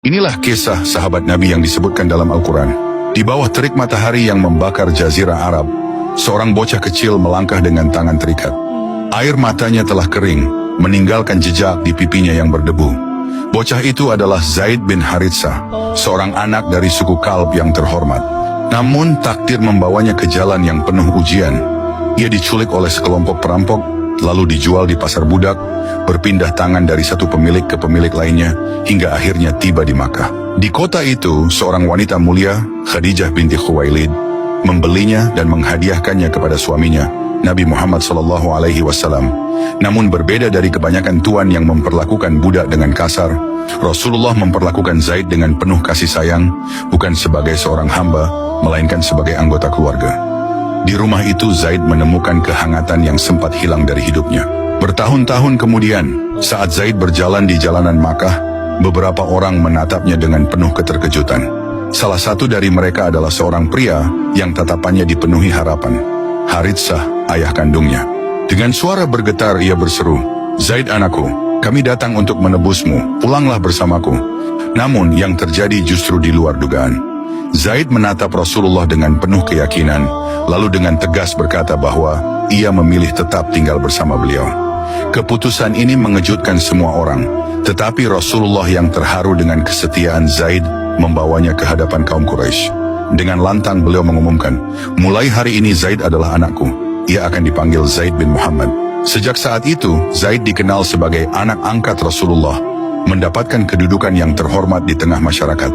Inilah kisah sahabat Nabi yang disebutkan dalam Al-Quran. Di bawah terik matahari yang membakar jazirah Arab, seorang bocah kecil melangkah dengan tangan terikat. Air matanya telah kering, meninggalkan jejak di pipinya yang berdebu. Bocah itu adalah Zaid bin Haritsah, seorang anak dari suku Kalb yang terhormat. Namun takdir membawanya ke jalan yang penuh ujian. Ia diculik oleh sekelompok perampok, lalu dijual di pasar budak, berpindah tangan dari satu pemilik ke pemilik lainnya, hingga akhirnya tiba di Makkah. Di kota itu, seorang wanita mulia, Khadijah binti Khuwailid, membelinya dan menghadiahkannya kepada suaminya, Nabi Muhammad SAW. Namun berbeda dari kebanyakan tuan yang memperlakukan budak dengan kasar, Rasulullah memperlakukan Zaid dengan penuh kasih sayang, bukan sebagai seorang hamba, melainkan sebagai anggota keluarga. Di rumah itu Zaid menemukan kehangatan yang sempat hilang dari hidupnya. Bertahun-tahun kemudian, saat Zaid berjalan di jalanan Makkah, beberapa orang menatapnya dengan penuh keterkejutan. Salah satu dari mereka adalah seorang pria yang tatapannya dipenuhi harapan. Haritsah, ayah kandungnya. Dengan suara bergetar ia berseru, "Zaid anakku, kami datang untuk menebusmu, pulanglah bersamaku." Namun yang terjadi justru di luar dugaan. Zaid menatap Rasulullah dengan penuh keyakinan, lalu dengan tegas berkata bahwa ia memilih tetap tinggal bersama beliau. Keputusan ini mengejutkan semua orang, tetapi Rasulullah yang terharu dengan kesetiaan Zaid membawanya ke hadapan kaum Quraisy. Dengan lantang beliau mengumumkan, "Mulai hari ini Zaid adalah anakku. Ia akan dipanggil Zaid bin Muhammad." Sejak saat itu, Zaid dikenal sebagai anak angkat Rasulullah, mendapatkan kedudukan yang terhormat di tengah masyarakat.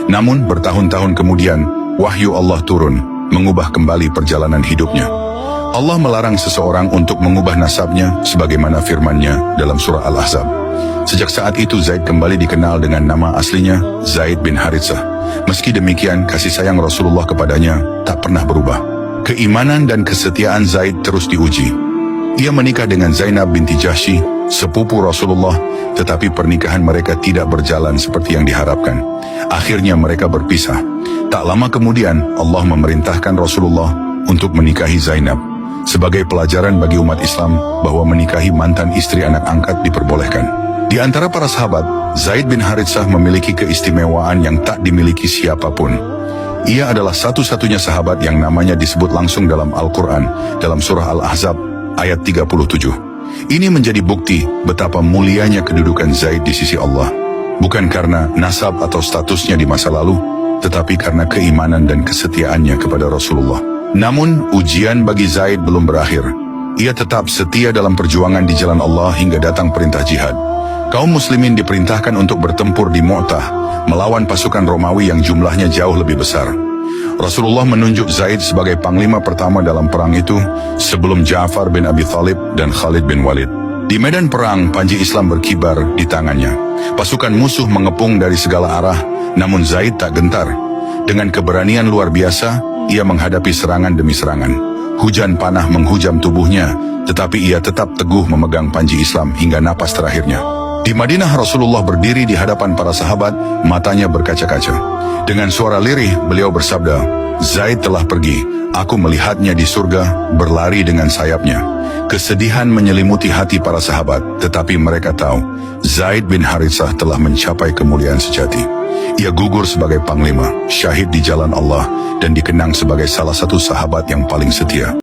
Namun bertahun-tahun kemudian, wahyu Allah turun, mengubah kembali perjalanan hidupnya. Allah melarang seseorang untuk mengubah nasabnya sebagaimana firman-Nya dalam surah Al-Ahzab. Sejak saat itu Zaid kembali dikenal dengan nama aslinya, Zaid bin Haritsah. Meski demikian, kasih sayang Rasulullah kepadanya tak pernah berubah. Keimanan dan kesetiaan Zaid terus diuji. Ia menikah dengan Zainab binti Jahsy, sepupu Rasulullah, tetapi pernikahan mereka tidak berjalan seperti yang diharapkan. Akhirnya mereka berpisah. Tak lama kemudian, Allah memerintahkan Rasulullah untuk menikahi Zainab. Sebagai pelajaran bagi umat Islam bahwa menikahi mantan istri anak angkat diperbolehkan. Di antara para sahabat, Zaid bin Haritsah memiliki keistimewaan yang tak dimiliki siapapun. Ia adalah satu-satunya sahabat yang namanya disebut langsung dalam Al-Quran, dalam surah Al-Ahzab, ayat 37. Ini menjadi bukti betapa mulianya kedudukan Zaid di sisi Allah. Bukan karena nasab atau statusnya di masa lalu, tetapi karena keimanan dan kesetiaannya kepada Rasulullah. Namun, ujian bagi Zaid belum berakhir. Ia tetap setia dalam perjuangan di jalan Allah hingga datang perintah jihad. Kaum muslimin diperintahkan untuk bertempur di Mu'tah, melawan pasukan Romawi yang jumlahnya jauh lebih besar. Rasulullah menunjuk Zaid sebagai panglima pertama dalam perang itu, sebelum Ja'far bin Abi Thalib dan Khalid bin Walid. Di medan perang, panji Islam berkibar di tangannya. Pasukan musuh mengepung dari segala arah, namun Zaid tak gentar. Dengan keberanian luar biasa, ia menghadapi serangan demi serangan. Hujan panah menghujam tubuhnya, tetapi ia tetap teguh memegang panji Islam hingga napas terakhirnya. Di Madinah, Rasulullah berdiri di hadapan para sahabat, matanya berkaca-kaca. Dengan suara lirih, beliau bersabda, "Zaid telah pergi, aku melihatnya di surga, berlari dengan sayapnya." Kesedihan menyelimuti hati para sahabat, tetapi mereka tahu, Zaid bin Haritsah telah mencapai kemuliaan sejati. Ia gugur sebagai panglima, syahid di jalan Allah, dan dikenang sebagai salah satu sahabat yang paling setia.